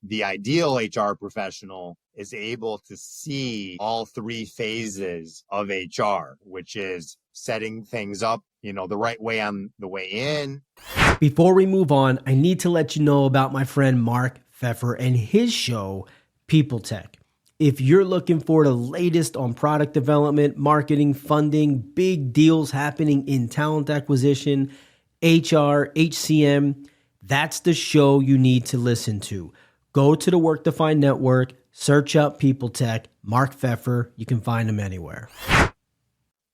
the ideal HR professional is able to see all three phases of HR, which is setting things up, the right way on the way in. Before we move on, I need to let you know about my friend Mark Pfeffer and his show, People Tech. If you're looking for the latest on product development, marketing, funding, big deals happening in talent acquisition, HR, HCM, that's the show you need to listen to. Go to the Work Defined Network, search up People Tech, Mark Pfeffer. You can find him anywhere.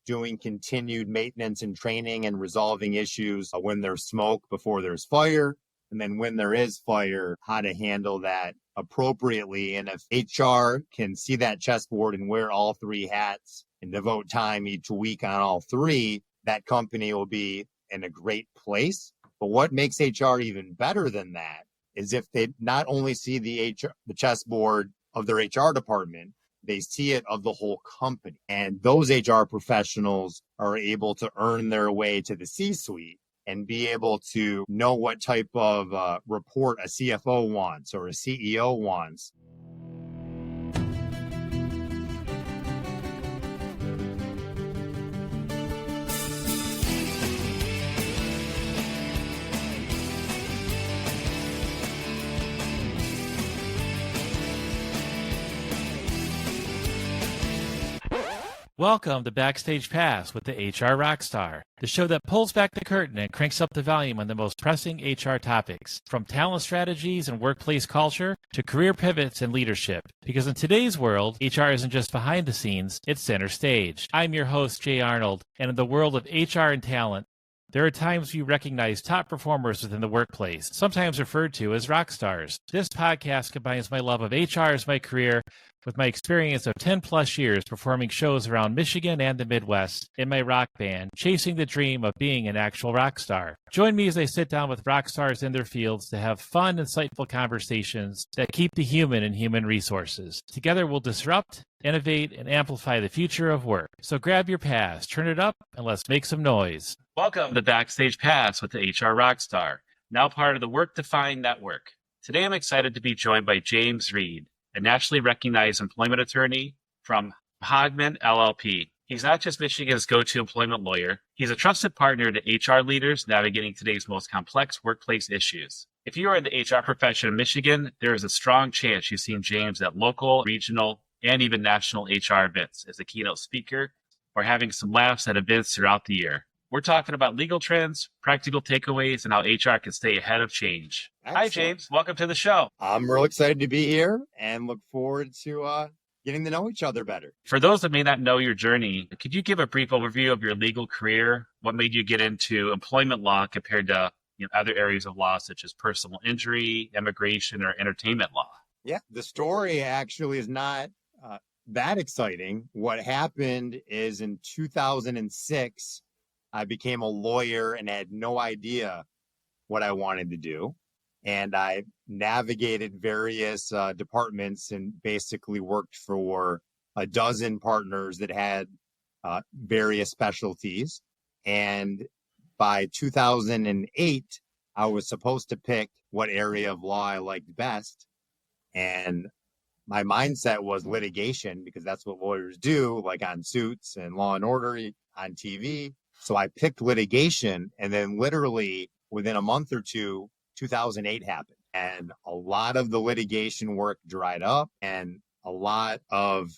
Doing continued maintenance and training and resolving issues when there's smoke before there's fire. And then when there is fire, how to handle that appropriately. And if HR can see that chessboard and wear all three hats and devote time each week on all three, that company will be in a great place. But what makes HR even better than that is if they not only see the chessboard of their HR department, they see it of the whole company. And those HR professionals are able to earn their way to the C-suite and be able to know what type of report a CFO wants or a CEO wants. Welcome to Backstage Pass with the HR Rockstar, the show that pulls back the curtain and cranks up the volume on the most pressing HR topics, from talent strategies and workplace culture to career pivots and leadership. Because in today's world, HR isn't just behind the scenes, it's center stage. I'm your host, Jay Arnold, and in the world of HR and talent, there are times we recognize top performers within the workplace, sometimes referred to as rock stars. This podcast combines my love of HR as my career with my experience of 10 plus years performing shows around Michigan and the Midwest in my rock band, chasing the dream of being an actual rock star. Join me as I sit down with rock stars in their fields to have fun, insightful conversations that keep the human in human resources. Together we'll disrupt, innovate, and amplify the future of work. So grab your pass, turn it up, and let's make some noise. Welcome to Backstage Pass with the HR Rockstar, now part of the Work Defined Network. Today I'm excited to be joined by James Reid, a nationally recognized employment attorney from Hogman LLP. He's not just Michigan's go-to employment lawyer. He's a trusted partner to HR leaders navigating today's most complex workplace issues. If you are in the HR profession in Michigan, there is a strong chance you've seen James at local, regional, and even national HR events as a keynote speaker or having some laughs at events throughout the year. We're talking about legal trends, practical takeaways, and how HR can stay ahead of change. Excellent. Hi, James. Welcome to the show. I'm real excited to be here and look forward to getting to know each other better. For those that may not know your journey, could you give a brief overview of your legal career? What made you get into employment law compared to other areas of law, such as personal injury, immigration, or entertainment law? Yeah, the story actually is not that exciting. What happened is in 2006, I became a lawyer and had no idea what I wanted to do. And I navigated various departments and basically worked for a dozen partners that had various specialties. And by 2008, I was supposed to pick what area of law I liked best. And my mindset was litigation, because that's what lawyers do, like on Suits and Law and Order on TV. So I picked litigation, and then literally within a month or two, 2008 happened. And a lot of the litigation work dried up, and a lot of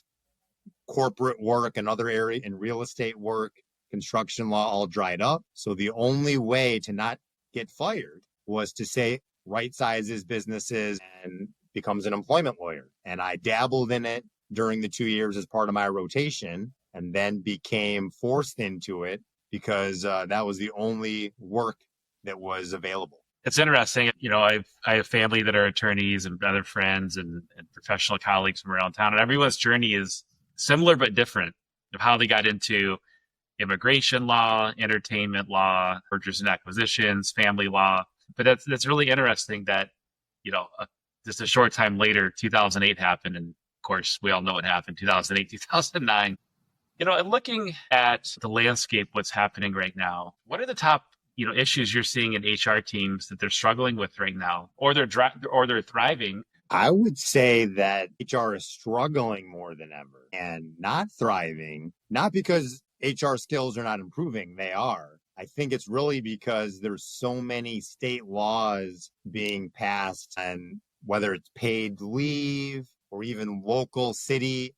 corporate work and other area and real estate work, construction law all dried up. So the only way to not get fired was to say right sizes businesses and becomes an employment lawyer. And I dabbled in it during the 2 years as part of my rotation, and then became forced into it because that was the only work that was available. It's interesting. I have family that are attorneys and other friends and professional colleagues from around town, and everyone's journey is similar but different of how they got into immigration law, entertainment law, mergers and acquisitions, family law. But that's really interesting that, just a short time later, 2008 happened. And of course, we all know what happened, 2008, 2009. And looking at the landscape, what's happening right now, what are the top issues you're seeing in HR teams that they're struggling with right now, or they're thriving, I would say that HR is struggling more than ever and not thriving, not because HR skills are not improving, they are. I think it's really because there's so many state laws being passed, and whether it's paid leave or even local city,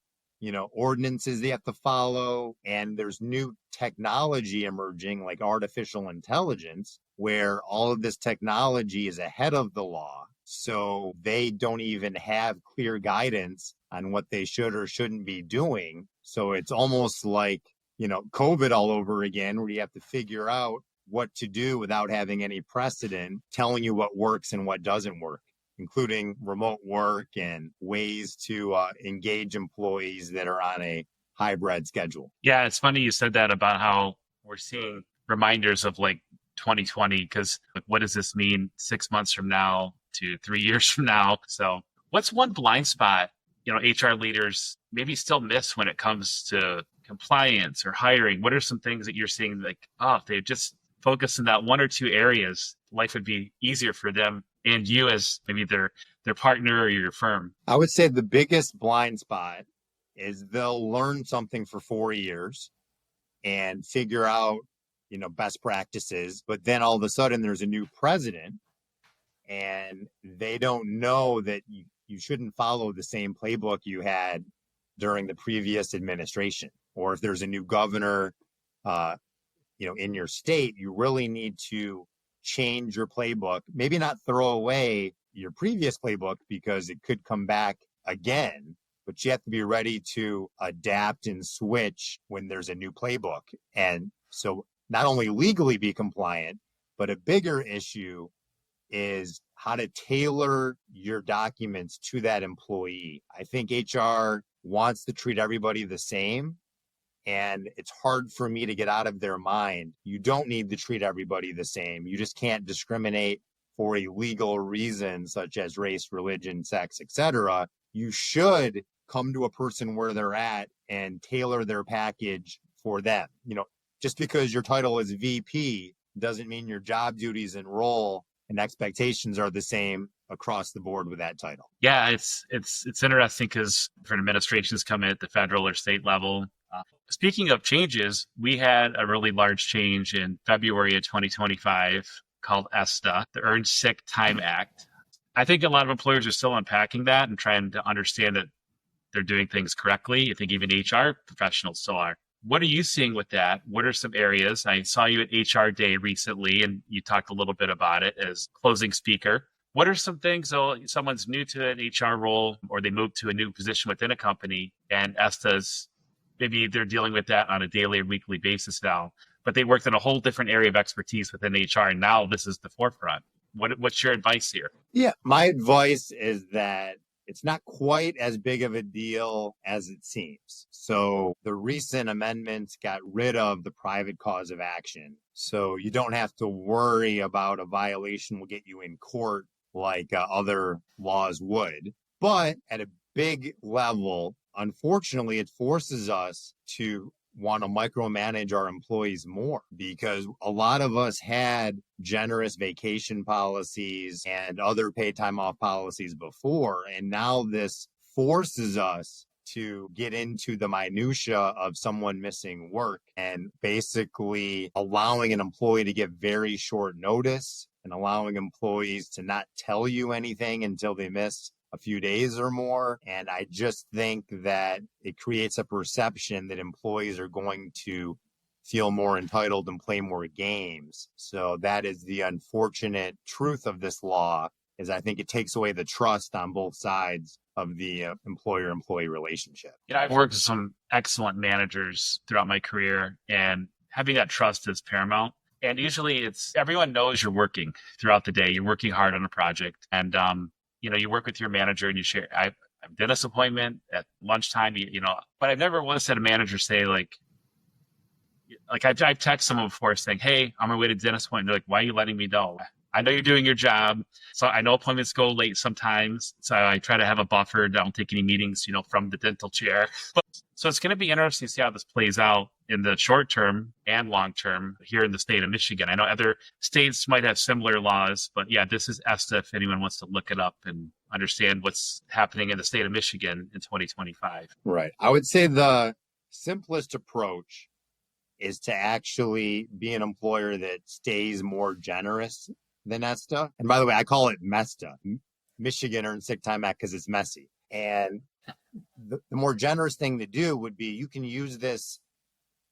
ordinances they have to follow. And there's new technology emerging like artificial intelligence, where all of this technology is ahead of the law. So they don't even have clear guidance on what they should or shouldn't be doing. So it's almost like, COVID all over again, where you have to figure out what to do without having any precedent telling you what works and what doesn't work, including remote work and ways to engage employees that are on a hybrid schedule. Yeah, it's funny you said that about how we're seeing reminders of like 2020, because what does this mean 6 months from now to 3 years from now? So what's one blind spot, HR leaders maybe still miss when it comes to compliance or hiring? What are some things that you're seeing like, if they just focus in that one or two areas, life would be easier for them and you as maybe their partner or your firm? I would say the biggest blind spot is they'll learn something for 4 years and figure out, best practices. But then all of a sudden there's a new president and they don't know that you shouldn't follow the same playbook you had during the previous administration. Or if there's a new governor, in your state, you really need to change your playbook. Maybe not throw away your previous playbook because it could come back again, but you have to be ready to adapt and switch when there's a new playbook. And so not only legally be compliant, but a bigger issue is how to tailor your documents to that employee. I think HR wants to treat everybody the same, and it's hard for me to get out of their mind. You don't need to treat everybody the same. You just can't discriminate for a legal reason, such as race, religion, sex, etc. You should come to a person where they're at and tailor their package for them. Just because your title is VP doesn't mean your job duties and role and expectations are the same across the board with that title. Yeah, it's interesting because different administrations come in at the federal or state level. Speaking of changes, we had a really large change in February of 2025 called ESTA, the Earned Sick Time Act. I think a lot of employers are still unpacking that and trying to understand that they're doing things correctly. I think even HR professionals still are. What are you seeing with that? What are some areas? I saw you at HR Day recently, and you talked a little bit about it as closing speaker. What are some things, someone's new to an HR role or they move to a new position within a company and ESTA's, maybe they're dealing with that on a daily or weekly basis now, but they worked in a whole different area of expertise within HR, and now this is the forefront. What's your advice here? Yeah, my advice is that it's not quite as big of a deal as it seems. So the recent amendments got rid of the private cause of action. So you don't have to worry about a violation will get you in court like other laws would. But at a big level, unfortunately, it forces us to want to micromanage our employees more, because a lot of us had generous vacation policies and other paid time off policies before. And now this forces us to get into the minutia of someone missing work and basically allowing an employee to give very short notice and allowing employees to not tell you anything until they miss a few days or more. And I just think that it creates a perception that employees are going to feel more entitled and play more games. So that is the unfortunate truth of this law, is I think it takes away the trust on both sides of the employer-employee relationship. I've worked with some excellent managers throughout my career, and having that trust is paramount. And usually it's everyone knows you're working throughout the day. You're working hard on a project, and you work with your manager and you share. I have a dentist appointment at lunchtime, but I've never once had a manager say like I've texted someone before saying, "Hey, on my way to dentist appointment." They're like, "Why are you letting me know? I know you're doing your job." So I know appointments go late sometimes. So I try to have a buffer. I don't take any meetings, from the dental chair. So it's going to be interesting to see how this plays out in the short term and long term here in the state of Michigan. I know other states might have similar laws, but yeah, this is ESTA if anyone wants to look it up and understand what's happening in the state of Michigan in 2025? Right. I would say the simplest approach is to actually be an employer that stays more generous than ESTA. And by the way, I call it MESTA, Michigan Earned Sick Time Act, because it's messy. And the more generous thing to do would be you can use this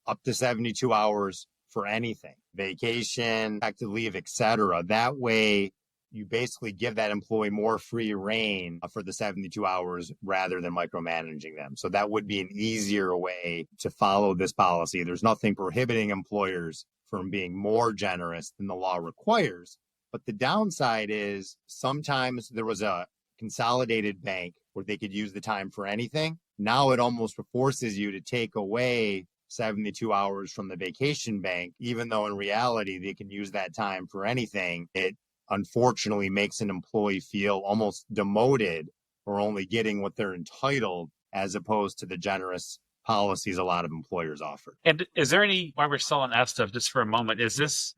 up to 72 hours for anything, vacation, active leave, etc. That way, you basically give that employee more free reign for the 72 hours rather than micromanaging them. So that would be an easier way to follow this policy. There's nothing prohibiting employers from being more generous than the law requires. But the downside is sometimes there was a consolidated bank where they could use the time for anything. Now it almost forces you to take away 72 hours from the vacation bank, even though in reality they can use that time for anything. It unfortunately makes an employee feel almost demoted or only getting what they're entitled, as opposed to the generous policies a lot of employers offer. And is there any, while we're still on ESTA, just for a moment, is this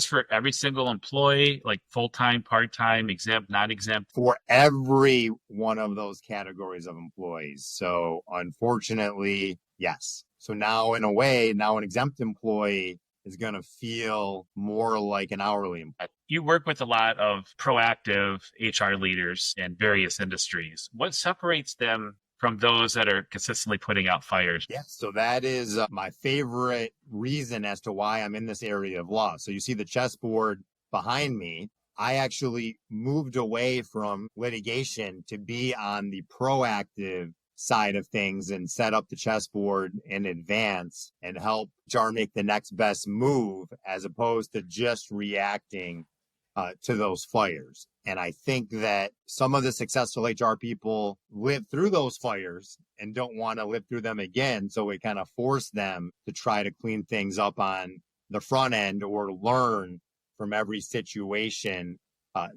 for every single employee, like full-time, part-time, exempt, not exempt? For every one of those categories of employees. So unfortunately, yes. So now in a way, now an exempt employee is going to feel more like an hourly employee. You work with a lot of proactive HR leaders in various industries. What separates them from those that are consistently putting out fires? Yeah, so that is my favorite reason as to why I'm in this area of law. So you see the chessboard behind me. I actually moved away from litigation to be on the proactive side of things and set up the chessboard in advance and help HR make the next best move, as opposed to just reacting to those fires. And I think that some of the successful HR people live through those fires and don't want to live through them again. So it kind of forced them to try to clean things up on the front end or learn from every situation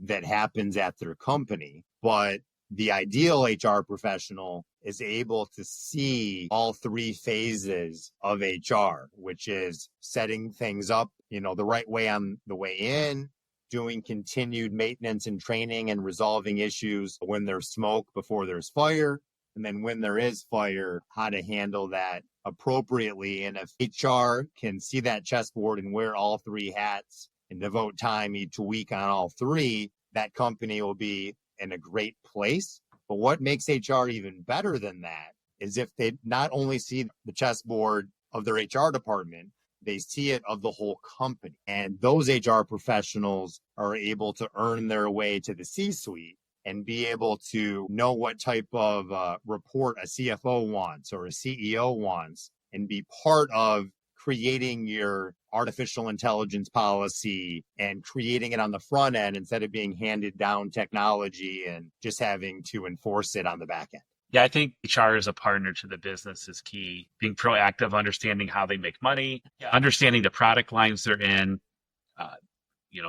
that happens at their company. But the ideal HR professional is able to see all three phases of HR, which is setting things up, the right way on the way in, doing continued maintenance and training and resolving issues when there's smoke before there's fire. And then when there is fire, how to handle that appropriately. And if HR can see that chessboard and wear all three hats and devote time each week on all three, that company will be in a great place. But what makes HR even better than that is if they not only see the chessboard of their HR department, they see it of the whole company. And those HR professionals are able to earn their way to the C-suite and be able to know what type of report a CFO wants or a CEO wants, and be part of creating your artificial intelligence policy and creating it on the front end instead of being handed down technology and just having to enforce it on the back end. Yeah, I think HR as a partner to the business is key. Being proactive, understanding how they make money, understanding the product lines they're in,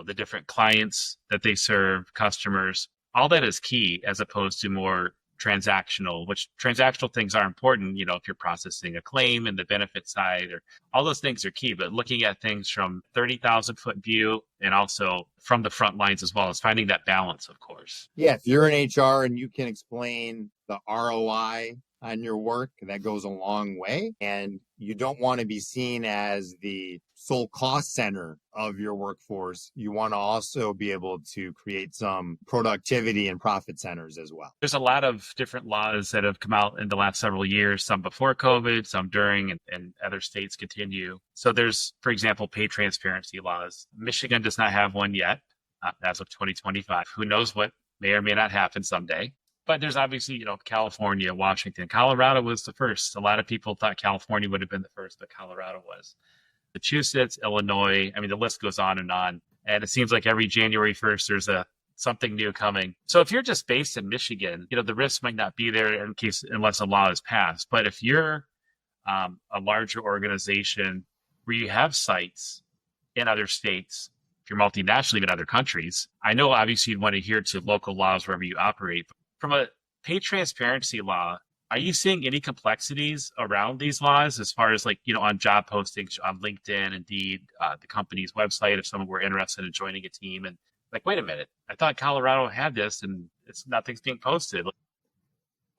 the different clients that they serve, customers. All that is key, as opposed to more transactional, which transactional things are important, if you're processing a claim and the benefit side, or all those things are key. But looking at things from 30,000 foot view and also from the front lines as well, as finding that balance, of course. Yeah, if you're in HR and you can explain the ROI on your work, that goes a long way. And you don't want to be seen as the sole cost center of your workforce. You want to also be able to create some productivity and profit centers as well. There's a lot of different laws that have come out in the last several years, some before COVID, some during, and other states continue. So there's, for example, pay transparency laws. Michigan does not have one yet as of 2025. Who knows what may or may not happen someday. But there's obviously, California, Washington. Colorado was the first. A lot of people thought California would have been the first, but Colorado was. Massachusetts, Illinois, the list goes on. And it seems like every January 1st, there's something new coming. So if you're just based in Michigan, the risk might not be there unless a law is passed. But if you're a larger organization where you have sites in other states, if you're multinational, in other countries, I know obviously you'd want to adhere to local laws wherever you operate. But from a pay transparency law, are you seeing any complexities around these laws as far as on job postings on LinkedIn, Indeed, the company's website, if someone were interested in joining a team? And Like, wait a minute, I thought Colorado had this and nothing's being posted.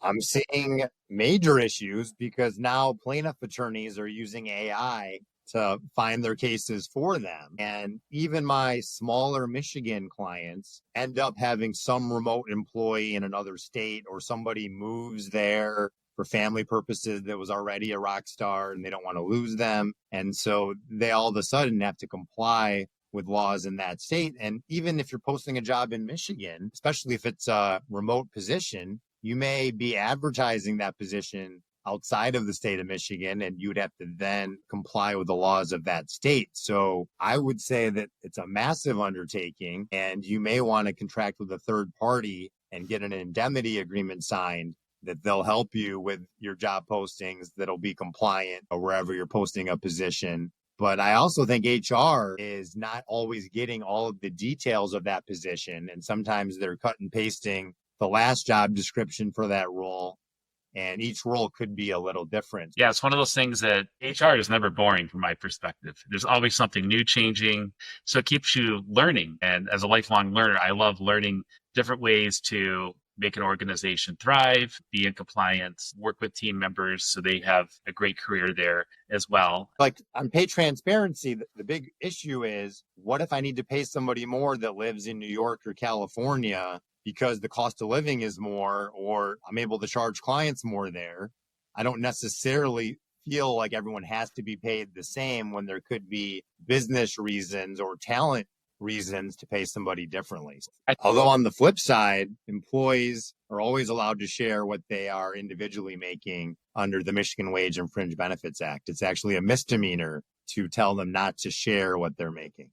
I'm seeing major issues because now plaintiff attorneys are using AI to find their cases for them. And even my smaller Michigan clients end up having some remote employee in another state, or somebody moves there for family purposes that was already a rock star and they don't want to lose them. And so they all of a sudden have to comply with laws in that state. And even if you're posting a job in Michigan, especially if it's a remote position, you may be advertising that position outside of the state of Michigan, and you'd have to then comply with the laws of that state. So I would say that it's a massive undertaking, and you may want to contract with a third party and get an indemnity agreement signed that they'll help you with your job postings that'll be compliant or wherever you're posting a position. But I also think HR is not always getting all of the details of that position. And sometimes they're cut and pasting the last job description for that role. And each role could be a little different. Yeah, it's one of those things that HR is never boring from my perspective. There's always something new changing. So it keeps you learning. And as a lifelong learner, I love learning different ways to make an organization thrive, be in compliance, work with team members so they have a great career there as well. Like on pay transparency, the big issue is, what if I need to pay somebody more that lives in New York or California because the cost of living is more, or I'm able to charge clients more there? I don't necessarily feel like everyone has to be paid the same when there could be business reasons or talent reasons to pay somebody differently. Although on the flip side, employees are always allowed to share what they are individually making under the Michigan Wage and Fringe Benefits Act. It's actually a misdemeanor to tell them not to share what they're making.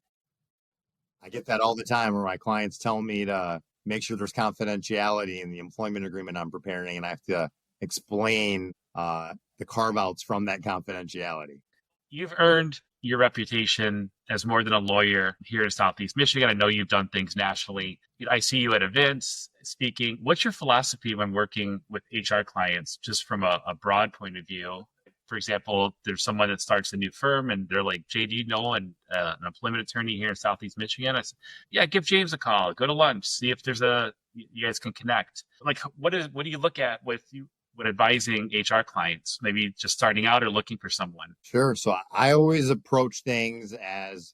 I get that all the time where my clients tell me to make sure there's confidentiality in the employment agreement I'm preparing, and I have to explain the carve-outs from that confidentiality. You've earned your reputation as more than a lawyer here in Southeast Michigan. I know you've done things nationally. I see you at events speaking. What's your philosophy when working with HR clients, just from a broad point of view? For example, there's someone that starts a new firm and they're like, Jay, do you know an employment attorney here in Southeast Michigan? I said, yeah, give James a call, go to lunch, see if there's you guys can connect. Like, what do you look at when advising HR clients, maybe just starting out or looking for someone? Sure. So I always approach things as,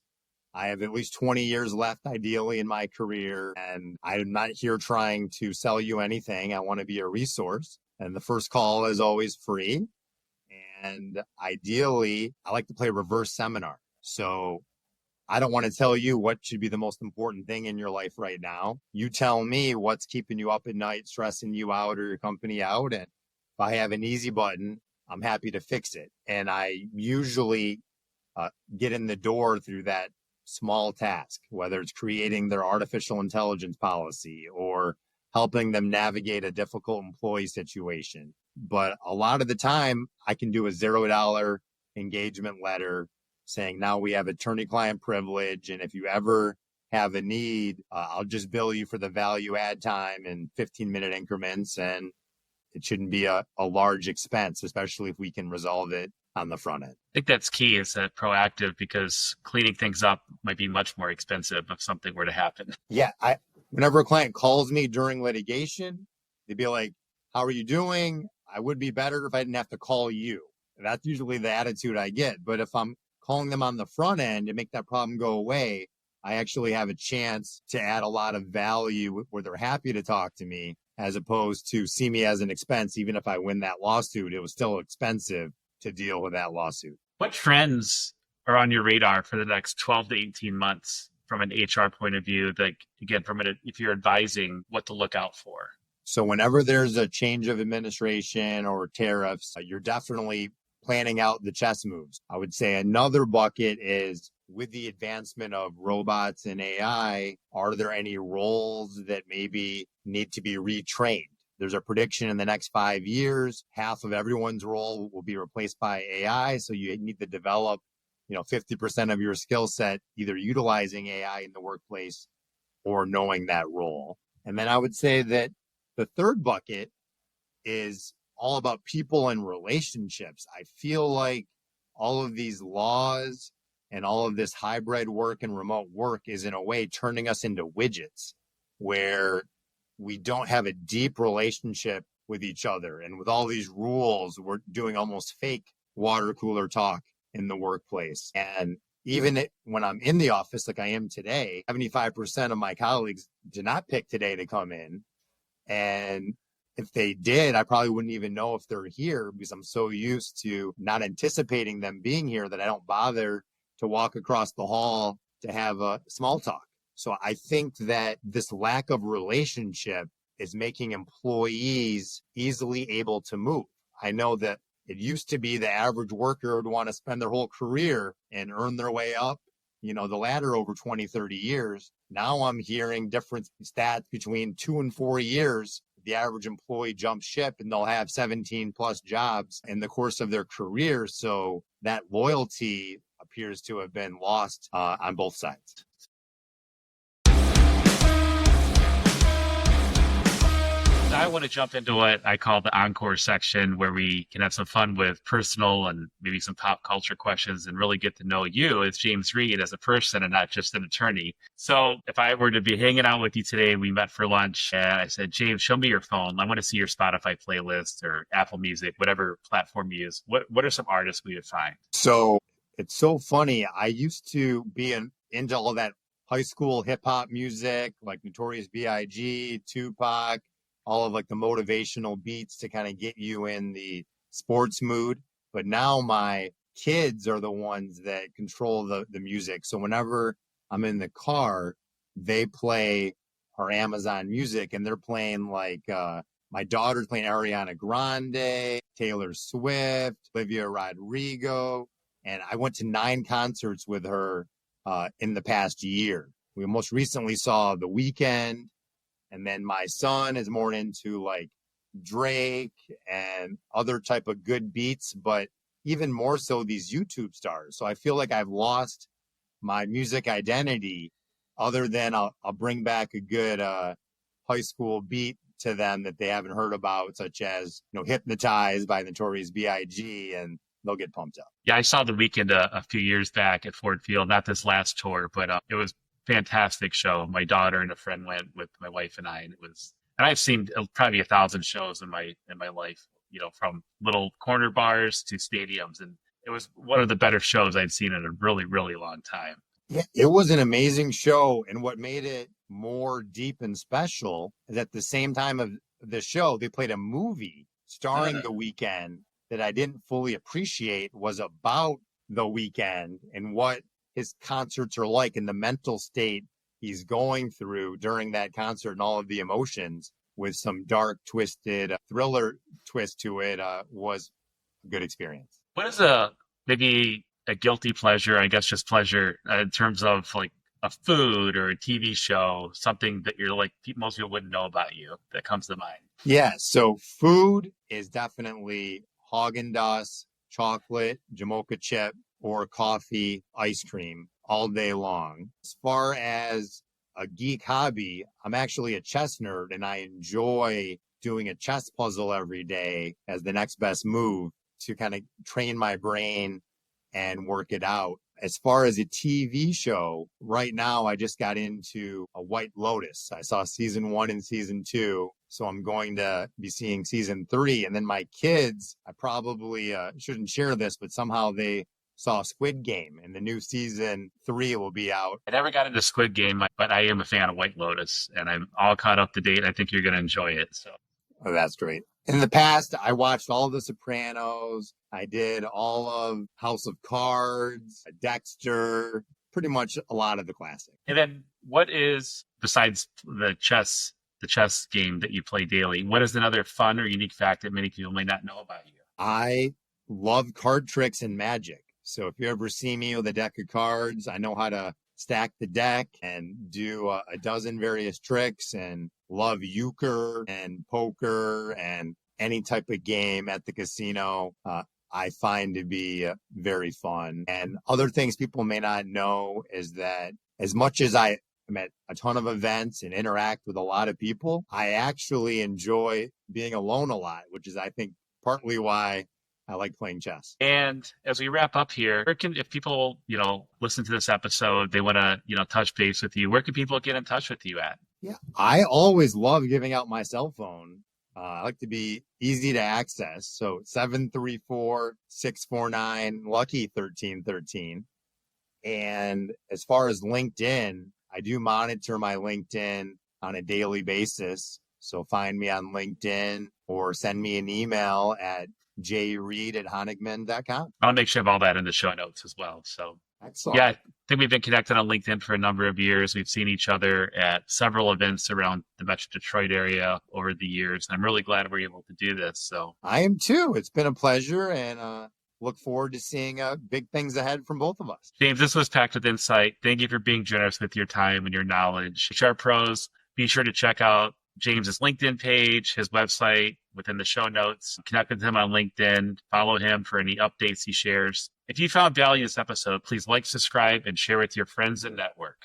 I have at least 20 years left, ideally, in my career, and I'm not here trying to sell you anything. I want to be a resource. And the first call is always free. And ideally, I like to play reverse seminar. So I don't want to tell you what should be the most important thing in your life right now. You tell me what's keeping you up at night, stressing you out or your company out. And if I have an easy button, I'm happy to fix it. And I usually get in the door through that small task, whether it's creating their artificial intelligence policy or helping them navigate a difficult employee situation. But a lot of the time, I can do a $0 engagement letter saying, now we have attorney-client privilege, and if you ever have a need, I'll just bill you for the value add time in 15-minute increments, and it shouldn't be a large expense, especially if we can resolve it on the front end. I think that's key, is that proactive, because cleaning things up might be much more expensive if something were to happen. Yeah, whenever a client calls me during litigation, they'd be like, how are you doing? I would be better if I didn't have to call you. That's usually the attitude I get. But if I'm calling them on the front end to make that problem go away, I actually have a chance to add a lot of value where they're happy to talk to me, as opposed to see me as an expense. Even if I win that lawsuit, it was still expensive to deal with that lawsuit. What trends are on your radar for the next 12 to 18 months from an HR point of view? Like, again, if you're advising, what to look out for? So whenever there's a change of administration or tariffs, you're definitely planning out the chess moves. I would say another bucket is, with the advancement of robots and AI, are there any roles that maybe need to be retrained? There's a prediction in the next 5 years, half of everyone's role will be replaced by AI. So you need to develop, 50% of your skill set, either utilizing AI in the workplace or knowing that role. And then I would say that the third bucket is all about people and relationships. I feel like all of these laws And all of this hybrid work and remote work is in a way turning us into widgets where we don't have a deep relationship with each other. And with all these rules, we're doing almost fake water cooler talk in the workplace. And even when I'm in the office, like I am today, 75% of my colleagues did not pick today to come in. And if they did, I probably wouldn't even know if they're here because I'm so used to not anticipating them being here that I don't bother to walk across the hall to have a small talk. So I think that this lack of relationship is making employees easily able to move. I know that it used to be the average worker would want to spend their whole career and earn their way up, the ladder over 20, 30 years. Now I'm hearing different stats between 2 and 4 years. The average employee jumps ship and they'll have 17 plus jobs in the course of their career. So that loyalty appears to have been lost on both sides. I want to jump into what I call the encore section, where we can have some fun with personal and maybe some pop culture questions and really get to know you as James Reid as a person and not just an attorney. So if I were to be hanging out with you today, we met for lunch and I said, James, show me your phone. I want to see your Spotify playlist or Apple Music, whatever platform you use. What are some artists we would find? So it's so funny. I used to be into all that high school hip hop music, like Notorious B.I.G., Tupac, all of like the motivational beats to kind of get you in the sports mood. But now my kids are the ones that control the music. So whenever I'm in the car, they play our Amazon Music and they're playing like, my daughter's playing Ariana Grande, Taylor Swift, Olivia Rodrigo. And I went to 9 concerts with her in the past year. We most recently saw The Weeknd. And then my son is more into like Drake and other type of good beats, but even more so these YouTube stars. So I feel like I've lost my music identity other than I'll bring back a good high school beat to them that they haven't heard about, such as, Hypnotized by Notorious B.I.G. and they'll get pumped up. Yeah, I saw The Weeknd a few years back at Ford Field, not this last tour, but it was fantastic show. My daughter and a friend went with my wife and I, and I've seen probably 1,000 shows in my life, from little corner bars to stadiums, and it was one of the better shows I'd seen in a really, really long time. Yeah, it was an amazing show, and what made it more deep and special is at the same time of the show, they played a movie starring The Weeknd that I didn't fully appreciate was about The Weeknd and what his concerts are like and the mental state he's going through during that concert and all of the emotions with some dark, twisted thriller twist to it was a good experience. What is maybe a guilty pleasure, I guess just pleasure in terms of like a food or a TV show, something that you're like, most people wouldn't know about you that comes to mind? Yeah, so food is definitely Haagen-Dazs, chocolate, Jamocha chip, or coffee, ice cream all day long. As far as a geek hobby, I'm actually a chess nerd and I enjoy doing a chess puzzle every day as the next best move to kind of train my brain and work it out. As far as a TV show, right now I just got into a White Lotus. I saw season 1 and season 2. So I'm going to be seeing season 3. And then my kids, I probably shouldn't share this, but somehow they saw Squid Game and the new season 3 will be out. I never got into Squid Game, but I am a fan of White Lotus and I'm all caught up to date. I think you're going to enjoy it. So that's great. In the past, I watched all of The Sopranos. I did all of House of Cards, Dexter, pretty much a lot of the classics. And then what is, besides the chess game that you play daily, what is another fun or unique fact that many people may not know about you? I love card tricks and magic. So if you ever see me with a deck of cards, I know how to stack the deck and do a dozen various tricks and love euchre and poker and any type of game at the casino. I find to be very fun. And other things people may not know is that as much as I'm at a ton of events and interact with a lot of people, I actually enjoy being alone a lot, which is, I think, partly why I like playing chess. And as we wrap up here, if people, listen to this episode, they want to, touch base with you, where can people get in touch with you at? Yeah, I always love giving out my cell phone. I like to be easy to access. So 734-649-LUCKY-1313. And as far as LinkedIn, I do monitor my LinkedIn on a daily basis. So find me on LinkedIn or send me an email at jreid@honigman.com. I'll make sure I have all that in the show notes as well. So Excellent. Yeah, I think we've been connected on LinkedIn for a number of years. We've seen each other at several events around the Metro Detroit area over the years. I'm really glad we're able to do this. So I am too. It's been a pleasure, and look forward to seeing big things ahead from both of us. James, this was packed with insight. Thank you for being generous with your time and your knowledge. HR Pros, be sure to check out James's LinkedIn page, his website within the show notes. Connect with him on LinkedIn. Follow him for any updates he shares. If you found value in this episode, please like, subscribe, and share with your friends and network.